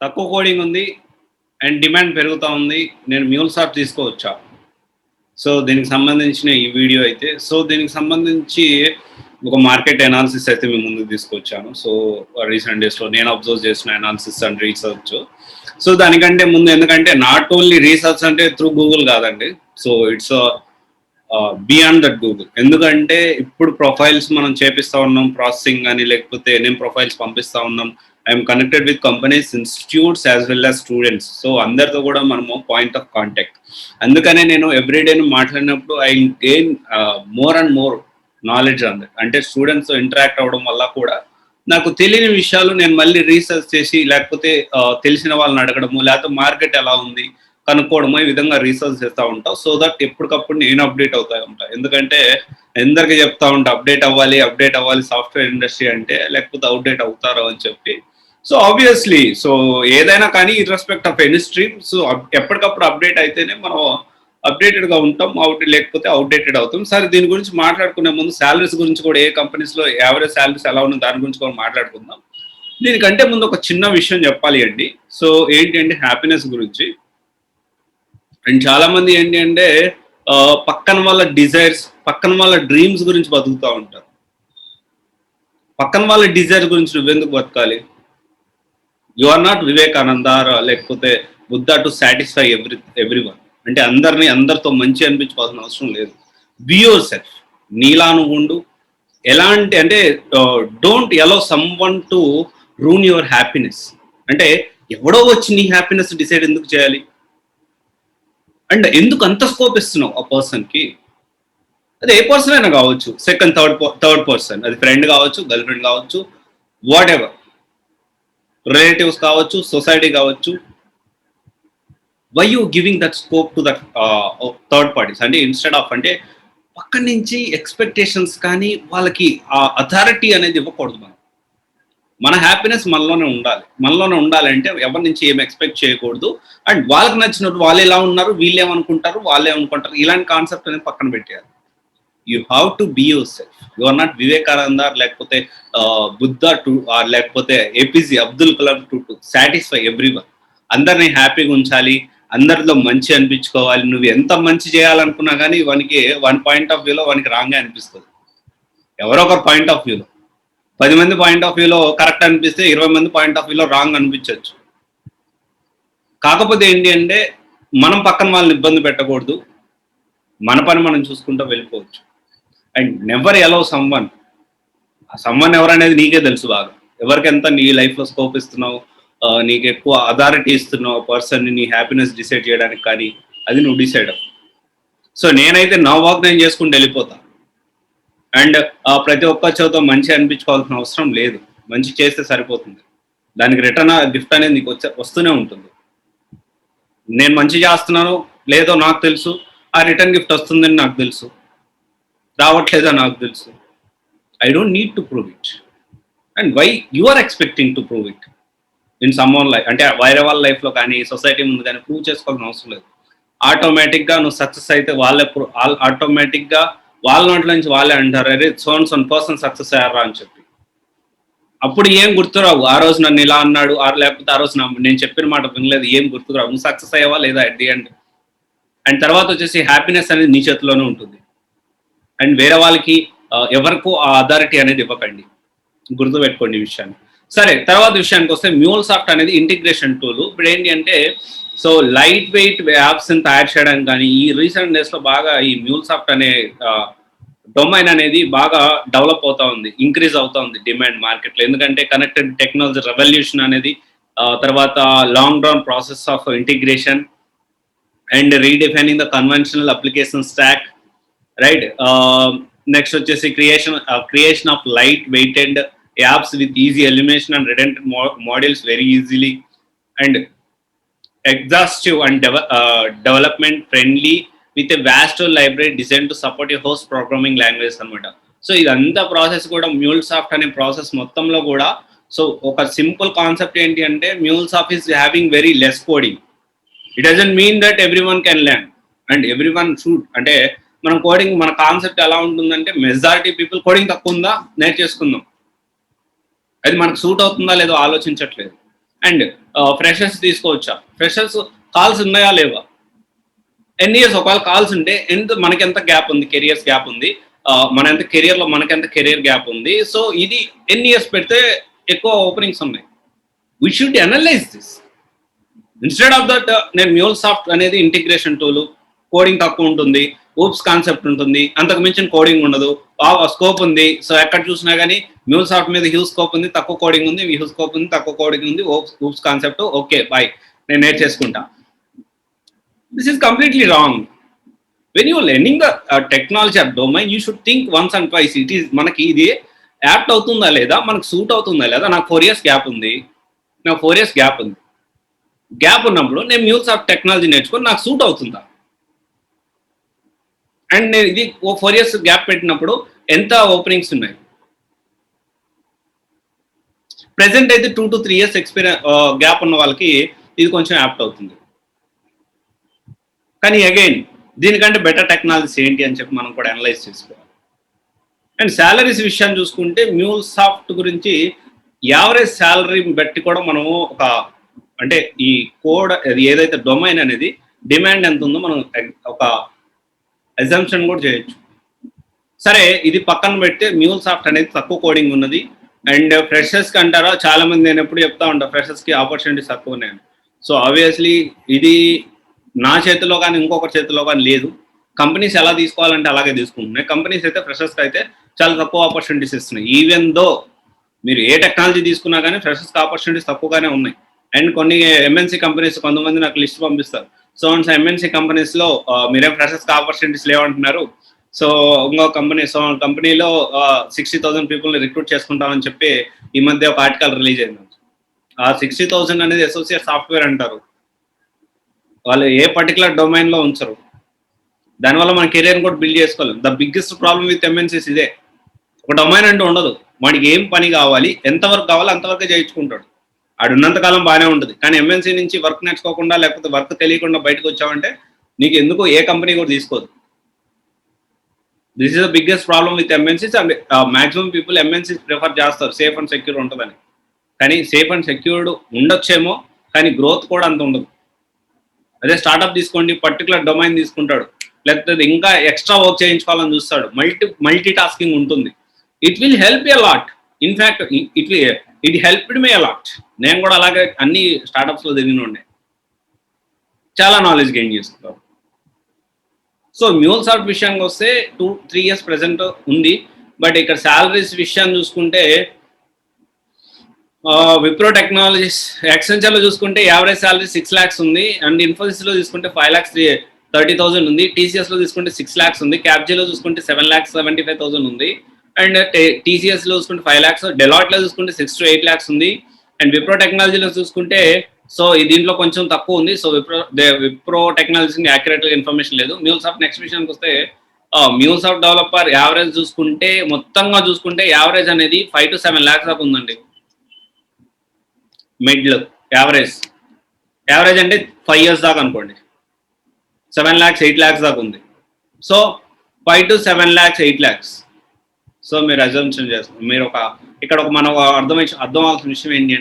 తక్కువ కోడింగ్ ఉంది and demand పెరుగుతా ఉంది. నేను MuleSoft తీసుకోవచ్చా? సో దీనికి సంబంధించిన ఈ వీడియో అయితే. సో దీనికి సంబంధించి ఒక మార్కెట్ అనాలిసిస్ అయితే మీ ముందుకు తీసుకొచ్చాను. సో రీసెంట్ డేస్‌లో నేను అబ్జర్వ్ చేసిన అనాలిసిస్ అండ్ రీసెర్చ్. సో దానికంటే ముందు ఎందుకంటే నాట్ ఓన్లీ రీసెర్చ్ అంటే త్రూ గూగుల్ కాదండి. So it's beyond that Google. ఎందుకంటే ఇప్పుడు ప్రొఫైల్స్ మనం చేపిస్తా ఉన్నాం ప్రాసెసింగ్ అని, లేకపోతే నేను ప్రొఫైల్స్ పంపిస్తా ఉన్నాం. I'm connected with companies, institutes as well as students. So అందరితో కూడా మనము పాయింట్ ఆఫ్ కాంటాక్ట్. అందుకనే నేను ఎవ్రీడే మాట్లాడినప్పుడు I gain more and more knowledge on that. అంటే స్టూడెంట్స్తో ఇంటరాక్ట్ అవ్వడం వల్ల కూడా నాకు తెలియని విషయాలు నేను మళ్ళీ రీసెర్చ్ చేసి, లేకపోతే తెలిసిన వాళ్ళని అడగడము, లేకపోతే మార్కెట్ ఎలా ఉంది కనుక్కోవడము, ఈ విధంగా రీసెర్చ్ చేస్తూ ఉంటాం. సో దట్ ఎప్పటికప్పుడు నేను అప్డేట్ అవుతా ఉంటాను. ఎందుకంటే అందరికీ చెప్తా ఉంటా అప్డేట్ అవ్వాలి సాఫ్ట్వేర్ ఇండస్ట్రీ అంటే, లేకపోతే అవుట్డేట్ అవుతారో అని చెప్పి. సో ఆబ్వియస్లీ సో ఏదైనా కానీ ఇర్రెస్పెక్ట్ ఆఫ్ ఎనీ స్ట్రీమ్, సో ఎప్పటికప్పుడు అప్డేట్ అయితేనే మనం అప్డేటెడ్గా ఉంటాం. లేకపోతే అవుట్డేటెడ్ అవుతాం. సరే దీని గురించి మాట్లాడుకునే ముందు శాలరీస్ గురించి కూడా, ఏ కంపెనీస్లో యావరేజ్ శాలరీస్ ఎలా ఉన్నో దాని గురించి కూడా మాట్లాడుకుందాం. దీనికంటే ముందు ఒక చిన్న విషయం చెప్పాలి అండి. సో ఏంటి అంటే హ్యాపీనెస్ గురించి. అండ్ చాలా మంది ఏంటి అంటే పక్కన వాళ్ళ డిజైర్స్, పక్కన వాళ్ళ డ్రీమ్స్ గురించి బతుకుతూ ఉంటారు. పక్కన వాళ్ళ డిజైర్ గురించి నువ్వెందుకు బతకాలి? యు ఆర్ నాట్ వివేకానంద లేకపోతే బుద్ధ టు సాటిస్ఫై ఎవ్రీవన్. అంటే అందరితో మంచి అనిపించుకోవాల్సిన అవసరం లేదు. Be your self. నీలా నువ్వు ఉండు. ఎలాంటి అంటే don't allow someone to ruin your happiness. అంటే ఎవడో వచ్చి నీ హ్యాపీనెస్ డిసైడ్ ఎందుకు చేయాలి? అండ్ ఎందుకు అంత స్కోప్ ఇస్తున్నావు ఆ పర్సన్కి? అది ఏ పర్సన్ అయినా కావచ్చు, సెకండ్ థర్డ్ పర్సన్, అది ఫ్రెండ్ కావచ్చు, గర్ల్ ఫ్రెండ్ కావచ్చు, వాట్ ఎవర్, రిలేటివ్స్ కావచ్చు, సొసైటీ కావచ్చు. Why you giving that scope to that third parties? అంటే ఇన్స్టెడ్ ఆఫ్ అంటే పక్క నుంచి ఎక్స్పెక్టేషన్స్ కానీ వాళ్ళకి ఆ అథారిటీ అనేది ఇవ్వకూడదు. మన హ్యాపీనెస్ మనలోనే ఉండాలంటే ఎవరి నుంచి ఏం ఎక్స్పెక్ట్ చేయకూడదు. అండ్ వాళ్ళకి నచ్చినట్టు వాళ్ళు ఎలా ఉన్నారు, వీళ్ళు ఏమనుకుంటారు, వాళ్ళే అనుకుంటారు, ఇలాంటి కాన్సెప్ట్ అనేది పక్కన పెట్టేయాలి. You have to be yourself. You are not Vivekananda లేకపోతే బుద్ధ టు లేకపోతే APJ Abdul Kalam to satisfy everyone. అందరినీ హ్యాపీగా ఉంచాలి, అందరిలో మంచి అనిపించుకోవాలి. నువ్వు ఎంత మంచి చేయాలనుకున్నా కానీ వన్ పాయింట్ ఆఫ్ వ్యూలో వానికి రాంగ్ అనిపిస్తుంది. ఎవరో ఒకరు పాయింట్ ఆఫ్ వ్యూలో 10 మంది పాయింట్ ఆఫ్ వ్యూలో కరెక్ట్ అనిపిస్తే 20 మంది పాయింట్ ఆఫ్ వ్యూలో రాంగ్ అనిపించవచ్చు. కాకపోతే ఏంటి అంటే మనం పక్కన వాళ్ళని ఇబ్బంది పెట్టకూడదు. మన పని మనం చూసుకుంటూ వెళ్ళిపోవచ్చు. అండ్ నెవర్ అలౌ సమ్వన్ ఎవరనేది నీకే తెలుసు బాగా. ఎవరికి ఎంత నీ లైఫ్లో స్కోప్ ఇస్తున్నావు, నీకు ఎక్కువ అథారిటీ ఇస్తున్నావు పర్సన్ని నీ హ్యాపీనెస్ డిసైడ్ చేయడానికి, కానీ అది నువ్వు డిసైడ్ అవ్వు. సో నేనైతే నా వర్క్ నేను చేసుకుంటూ వెళ్ళిపోతా. అండ్ ప్రతి ఒక్క చోతో మంచి అనిపించుకోవాల్సిన అవసరం లేదు. మంచి చేస్తే సరిపోతుంది. దానికి రిటర్న్ గిఫ్ట్ అనేది నీకు వస్తూనే ఉంటుంది. నేను మంచి చేస్తున్నానో లేదో నాకు తెలుసు, ఆ రిటర్న్ గిఫ్ట్ వస్తుందని నాకు తెలుసు, రావట్లేదో నాకు తెలుసు. I don't need to prove it. And why you are expecting to prove it in someone life? అంటే వేరే వాళ్ళ లైఫ్లో కానీ సొసైటీ ముందు కానీ ప్రూవ్ చేసుకోవాల్సిన అవసరం లేదు. ఆటోమేటిక్గా నువ్వు సక్సెస్ అయితే ఆటోమేటిక్గా వాళ్ళ నోట్ల నుంచి వాళ్ళే అంటారు, అరే సోన్ పర్సన్ సక్సెస్ అయ్యారా అని చెప్పి. అప్పుడు ఏం గుర్తురావు, ఆ రోజు నన్ను ఇలా అన్నాడు, లేకపోతే ఆ రోజు నేను చెప్పిన మాట వినలేదు, ఏం గుర్తురావు. నువ్వు సక్సెస్ అయ్యావా లేదా అట్ ది ఎండ్. అండ్ తర్వాత వచ్చేసి హ్యాపీనెస్ అనేది నీ చేతిలోనే ఉంటుంది. అండ్ వేరే వాళ్ళకి ఎవరికో ఆ అథారిటీ అనేది ఇవ్వకండి. గుర్తుపెట్టుకోండి ఈ విషయాన్ని. సరే, తర్వాత విషయానికి వస్తే MuleSoft అనేది ఇంటిగ్రేషన్ టూల్. ఇప్పుడు ఏంటి అంటే సో లైట్ వెయిట్ యాప్స్ని తయారు చేయడానికి కానీ ఈ రీసెంట్ డేస్లో బాగా ఈ MuleSoft అనే డొమైన్ అనేది బాగా డెవలప్ అవుతా ఉంది, ఇంక్రీజ్ అవుతా ఉంది డిమాండ్ మార్కెట్లో. ఎందుకంటే కనెక్టెడ్ టెక్నాలజీ రెవల్యూషన్ అనేది, తర్వాత long run process of integration and redefining the conventional application stack, right. Next వచ్చేసి creation of light weighted apps with easy elimination and redundant models very easily, and exhaustive and development friendly with a vast library designed to support a host programming languages అనమాట. So ఇదంతా process కూడా MuleSoft అనే process మొత్తంలో కూడా so ఒక simple concept ఏంటి అంటే MuleSoft is having very less coding. It doesn't mean that everyone can learn and everyone should. అంటే మనం కోడింగ్ మన కాన్సెప్ట్ ఎలా ఉంటుందంటే మెజారిటీ పీపుల్ కోడింగ్ తక్కువ ఉందా నేర్చేసుకుందాం, అది మనకు సూట్ అవుతుందా లేదో ఆలోచించట్లేదు. అండ్ ఫ్రెషర్స్ తీసుకోవచ్చా, ఫ్రెషర్స్ కాల్స్ ఉన్నాయా లేవా, ఎన్ని ఇయర్స్ ఒకవేళ కాల్స్ ఉంటే మనకి ఎంత గ్యాప్ ఉంది, కెరియర్స్ గ్యాప్ ఉంది, మన ఎంత కెరియర్లో మనకెంత కెరియర్ గ్యాప్ ఉంది. సో ఇది ఎన్ని ఇయర్స్ పెడితే ఎక్కువ ఓపెనింగ్స్ ఉన్నాయి. We should analyse this instead of that. నేను మ్యూల్సాఫ్ట్ అనేది ఇంటిగ్రేషన్ టూల్, కోడింగ్ తక్కువ ఉంటుంది, ఊప్స్ కాన్సెప్ట్ ఉంటుంది, అంతకు మించిన కోడింగ్ ఉండదు, స్కోప్ ఉంది. సో ఎక్కడ చూసినా కానీ మ్యూల్సాఫ్ట్ మీద హ్యూజ్ స్కోప్ ఉంది, తక్కువ కోడింగ్ ఉంది, హ్యూజ్ స్కోప్ ఉంది, తక్కువ కోడింగ్ ఉంది, ఊప్స్ కాన్సెప్ట్ ఓకే బాయ్ నేను నేర్చేసుకుంటా. This is completely wrong. When you learning the technology or domain you should think once and twice. It is మనకి ఇది యాప్ట్ అవుతుందా లేదా, మనకు సూట్ అవుతుందా లేదా. నాకు 4 years గ్యాప్ ఉంది, నాకు 4 years గ్యాప్ ఉంది. గ్యాప్ ఉన్నప్పుడు నేను మ్యూల్సాఫ్ట్ టెక్నాలజీ నేర్చుకొని నాకు సూట్ అవుతుందా, అండ్ నేను ఇది 4 years గ్యాప్ పెట్టినప్పుడు ఎంత ఓపెనింగ్స్ ఉన్నాయి. ప్రెసెంట్ అయితే 2 to 3 years ఎక్స్పీరియన్స్ గ్యాప్ ఉన్న వాళ్ళకి ఇది కొంచెం యాప్ట్ అవుతుంది. కానీ అగైన్ దీనికంటే బెటర్ టెక్నాలజీస్ ఏంటి అని చెప్పి మనం కూడా అనలైజ్ చేసుకోవాలి. అండ్ శాలరీస్ విషయాన్ని చూసుకుంటే మ్యూల్సాఫ్ట్ గురించి యావరేజ్ శాలరీ బట్టి కూడా మనము ఒక అంటే ఈ కోడ్ ఏదైతే డొమైన్ అనేది డిమాండ్ ఎంత ఉందో మనం ఒక అజంప్షన్ కూడా చేయొచ్చు. సరే ఇది పక్కన పెడితే మ్యూల్సాఫ్ట్ అనేది తక్కువ కోడింగ్ ఉన్నది అండ్ ఫ్రెషర్స్కి అంటారా, చాలా మంది నేను ఎప్పుడు చెప్తా ఉంటాను ఫ్రెషర్స్కి ఆపర్చునిటీస్ తక్కువ ఉన్నాయని. సో ఆబ్వియస్లీ ఇది నా చేతిలో కానీ ఇంకొకరి చేతిలో కానీ లేదు. కంపెనీస్ ఎలా తీసుకోవాలంటే అలాగే తీసుకుంటున్నాయి. కంపెనీస్ అయితే ఫ్రెషర్స్కి అయితే చాలా తక్కువ ఆపర్చునిటీస్ ఇస్తున్నాయి. ఈవెన్ దో మీరు ఏ టెక్నాలజీ తీసుకున్నా కానీ ఫ్రెషర్స్కి ఆపర్చునిటీస్ తక్కువగానే ఉన్నాయి. అండ్ కొన్ని ఎంఎన్సీ కంపెనీస్ కొంతమంది నాకు లిస్ట్ పంపిస్తారు. సో ఎంఎన్సీ కంపెనీస్లో మీరేం ఫ్రెషర్స్కి ఆపర్చునిటీస్ లేవంటున్నారు, సో ఇంకో కంపెనీలో 60,000 పీపుల్ని రిక్రూట్ చేసుకుంటామని చెప్పి ఈ మధ్య ఒక ఆర్టికల్ రిలీజ్ అయింది. ఆ 60,000 అనేది అసోసియేట్ సాఫ్ట్వేర్ అంటారు, వాళ్ళు ఏ పర్టికులర్ డొమైన్లో ఉంచరు. దానివల్ల మన కెరియర్ని కూడా బిల్డ్ చేసుకోలేం. The biggest problem with MNCs ఇదే. ఒక డొమైన్ అంటూ ఉండదు, వాడికి ఏం పని కావాలి, ఎంతవరకు కావాలి అంతవరకే చేయించుకుంటాడు. ఆడు ఉన్నంతకాలం బాగానే ఉంటుంది. కానీ ఎంఎన్సీ నుంచి వర్క్ నేర్చుకోకుండా లేకపోతే వర్క్ తెలియకుండా బయటకు వచ్చావంటే నీకు ఎందుకు ఏ కంపెనీ కూడా తీసుకోదు. This is the biggest problem with MNCs. And maximum people MNCs prefer చేస్తారు, సేఫ్ అండ్ సెక్యూర్ ఉంటుందని. కానీ సేఫ్ అండ్ సెక్యూర్డ్ ఉండొచ్చేమో, కానీ గ్రోత్ కూడా అంత ఉండదు. అదే స్టార్ట్అప్ తీసుకోండి, పర్టికులర్ డొమైన్ తీసుకుంటాడు, లేకపోతే ఇంకా ఎక్స్ట్రా వర్క్ చేయించుకోవాలని చూస్తాడు, మల్టీ టాస్కింగ్ ఉంటుంది. It will help a lot. In fact it helped me a lot. నేను కూడా అలాగే అన్ని స్టార్టప్స్లో తిరిగిన ఉండే, చాలా నాలెడ్జ్ గెయిన్ చేసుకుంటాం. సో మ్యూల్సాఫ్ట్ విషయానికి వస్తే 2-3 years ప్రెసెంట్ ఉంది. బట్ ఇక్కడ శాలరీస్ విషయాన్ని చూసుకుంటే విప్రో టెక్నాలజీస్, యాక్సెంచర్లో చూసుకుంటే యావరేజ్ శాలరీ 6 lakhs ఉంది. అండ్ ఇన్ఫోసిస్లో చూసుకుంటే 5,30,000 ఉంది. టీసీఎస్లో చూసుకుంటే 6 lakhs ఉంది. క్యాప్జీలో చూసుకుంటే 7,75,000 ఉంది. అండ్ టీసీఎస్లో చూసుకుంటే 5 lakhs, డెలాయిట్లో చూసుకుంటే 6 to 8 lakhs ఉంది. అండ్ విప్రో టెక్నాలజీలో చూసుకుంటే సో దీంట్లో కొంచెం తక్కువ ఉంది. సో విప్రో టెక్నాలజీకి యాక్యురేట్గా ఇన్ఫర్మేషన్ లేదు. మ్యూల్సాఫ్ట్ నెక్స్ట్ విషయానికి వస్తే మ్యూల్సాఫ్ట్ డెవలపర్ యావరేజ్ చూసుకుంటే మొత్తంగా చూసుకుంటే యావరేజ్ అనేది 5 to 7 lakhs దాకా ఉందండి. మిడ్లో యావరేజ్ అంటే 5 years దాకా అనుకోండి, 7 lakhs 8 lakhs దాకా ఉంది. So 5 to 7 lakhs 8 lakhs. So మీరు అజంప్షన్ చేస్తారు. మీరు ఇక్కడ మనం అర్థం అవ్వాల్సిన విషయం ఏంటి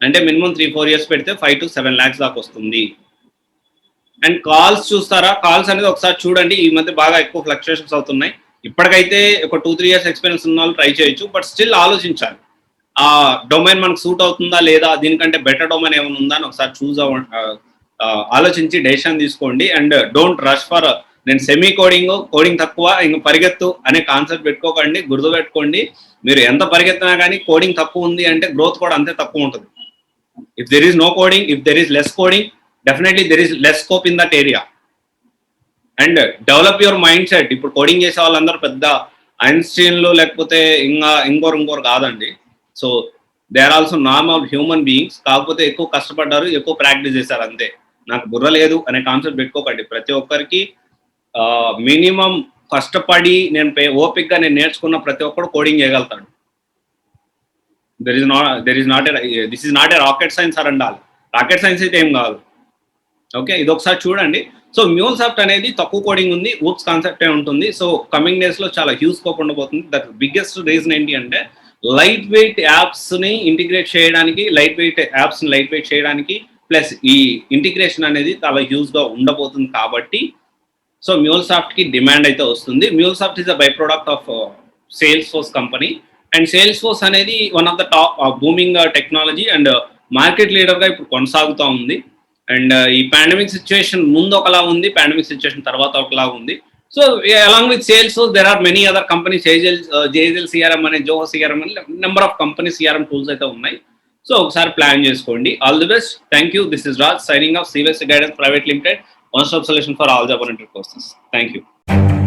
అంటే మినిమం 3-4 years పెడితే 5 to 7 lakhs దాకా వస్తుంది. అండ్ కాల్స్ చూస్తారా, కాల్స్ అనేది ఒకసారి చూడండి. ఈ మధ్య బాగా ఎక్కువ ఫ్లక్చుయేషన్స్ అవుతున్నాయి. ఇప్పటికైతే ఒక 2-3 years ఎక్స్పీరియన్స్ ఉన్న వాళ్ళు ట్రై చేయొచ్చు. బట్ స్టిల్ ఆలోచించాలి, ఆ డొమైన్ మనకు సూట్ అవుతుందా లేదా, దీనికంటే బెటర్ డొమైన్ ఏమైనా ఉందా అని ఒకసారి ఆలోచించి డెసిషన్ తీసుకోండి. అండ్ డోంట్ రష్ ఫర్ నేను సెమీ కోడింగ్ తక్కువ ఇంక పరిగెత్తు అనే కాన్సెప్ట్ పెట్టుకోకండి. గుర్తుపెట్టుకోండి, మీరు ఎంత పరిగెత్తినా కానీ కోడింగ్ తక్కువ ఉంది అంటే గ్రోత్ కూడా అంతే తక్కువ ఉంటుంది. If there is no coding, if there is less coding, definitely there is less scope in that area. And develop your mindset. ఇప్పుడు కోడింగ్ చేసే వాళ్ళందరూ పెద్ద ఐన్స్టీన్లు లేకపోతే ఇంకోరు కాదండి. So they are also normal human beings. కాకపోతే ఎక్కువ కష్టపడ్డారు, ఎక్కువ ప్రాక్టీస్ చేశారు అంతే. నాకు బుర్ర లేదు అనే కాన్సెప్ట్ పెట్టుకోకండి. ప్రతి ఒక్కరికి మినిమం కష్టపడి ఓపిక్గా నేను నేర్చుకున్న ప్రతి ఒక్కరు కోడింగ్ చేయగలుగుతాడు. This is not a rocket science అరండాలి. రాకెట్ సైన్స్ అయితే ఏం కాదు. ఓకే, ఇది ఒకసారి చూడండి. సో మ్యూల్సాఫ్ట్ అనేది తక్కువ కోడింగ్ ఉంది, ఊప్స్ కాన్సెప్టే ఉంటుంది. సో కమింగ్ డేస్లో చాలా హ్యూజ్ స్కోప్ ఉండబోతుంది. దట్ బిగ్గెస్ట్ రీజన్ ఏంటి అంటే లైట్ వెయిట్ యాప్స్ని ఇంటిగ్రేట్ చేయడానికి, లైట్ వెయిట్ చేయడానికి ప్లస్ ఈ ఇంటిగ్రేషన్ అనేది చాలా హ్యూజ్గా ఉండబోతుంది కాబట్టి సో మ్యూల్సాఫ్ట్కి డిమాండ్ అయితే వస్తుంది. MuleSoft is a byproduct of Salesforce company, and Salesforce అనేది one of the top booming technology and market లీడర్గా ఇప్పుడు కొనసాగుతూ ఉంది. అండ్ ఈ పాండమిక్ సిచ్యువేషన్ ముందు ఒకలా ఉంది, పాండమిక్ సిచ్యువేషన్ తర్వాత ఒకలా ఉంది. So along with Salesforce there are many other companies, జేజెల్ సిఆర్ఎం అనే, జోహో సిఆర్ఎం అనే number of company CRM tools అయితే ఉన్నాయి. సో ఒకసారి ప్లాన్ చేసుకోండి. All the best. Thank you. This is Raj signing off CVS guidance private limited, one stop solution for all Java related courses. Thank you.